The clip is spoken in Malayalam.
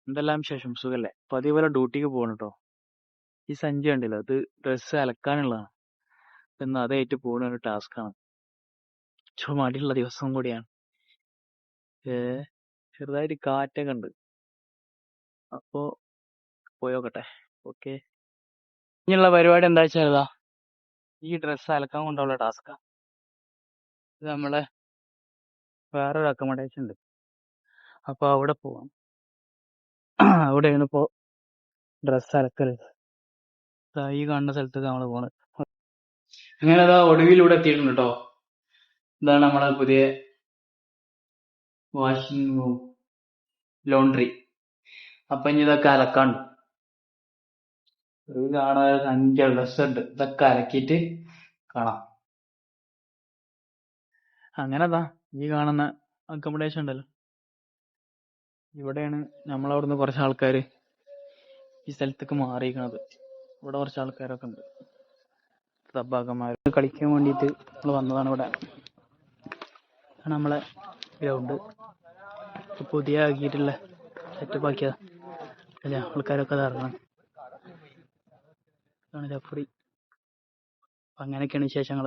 എന്തെല്ലാം വിശേഷം? സുഖല്ലേ? പതിപോലെ ഡ്യൂട്ടിക്ക് പോകണം കേട്ടോ. ഈ സഞ്ചി കണ്ടില്ല, അത് ഡ്രസ്സ് അലക്കാനുള്ളതാണ്. ഇന്ന് അതായിട്ട് പോകുന്ന ഒരു ടാസ്ക്കാണ്. മടിയുള്ള ദിവസം കൂടിയാണ്. ചെറുതായിട്ട് കാറ്റൊക്കെ ഉണ്ട്. അപ്പോ പോയോക്കട്ടെ. ഓക്കെ. ഇനിയുള്ള പരിപാടി എന്താ വെച്ചാൽ ഇതാ, ഈ ഡ്രസ്സ് അലക്കാൻ കൊണ്ടുള്ള ടാസ്ക്കാ. ഇത് നമ്മളെ വേറൊരു അക്കോമഡേഷൻ ഉണ്ട്. അപ്പൊ അവിടെ പോവാം. അവിടെയാണ് ഇപ്പോ ഡ്രസ്സ് അലക്കല്. ഈ കാണുന്ന സ്ഥലത്തേക്ക് നമ്മള് പോണത്. അങ്ങനെ അതാ ഒടുവിലൂടെ എത്തിയിട്ടുണ്ട് കേട്ടോ. ഇതാണ് നമ്മളെ പുതിയ വാഷിംഗ് റൂം, ലോണ്ടറി. അപ്പൊ ഇനി ഇതൊക്കെ അലക്കാണ്ട് ഒരു കാണാൻ 5 ഡ്രസ് ഉണ്ട്. ഇതൊക്കെ അലക്കിയിട്ട് കാണാം. അങ്ങനെതാ ഈ കാണുന്ന അക്കോമഡേഷൻ ഉണ്ടല്ലോ, ഇവിടെയാണ് നമ്മളവിടുന്ന് കുറച്ച് ആൾക്കാർ ഈ സ്ഥലത്തേക്ക് മാറിയിരിക്കണത്. ഇവിടെ കുറച്ച് ആൾക്കാരൊക്കെ ഉണ്ട്, സബ്ബാക്കന്മാർ കളിക്കാൻ വേണ്ടിയിട്ട് നമ്മൾ വന്നതാണ്. ഇവിടെ നമ്മളെ ഗ്രൗണ്ട് പുതിയ ആക്കിയിട്ടുള്ള സെറ്റപ്പ് ആക്കിയതാ. അല്ല, ആൾക്കാരൊക്കെ ഇറങ്ങണം. ജഫ്രി. അങ്ങനെയൊക്കെയാണ് വിശേഷങ്ങൾ.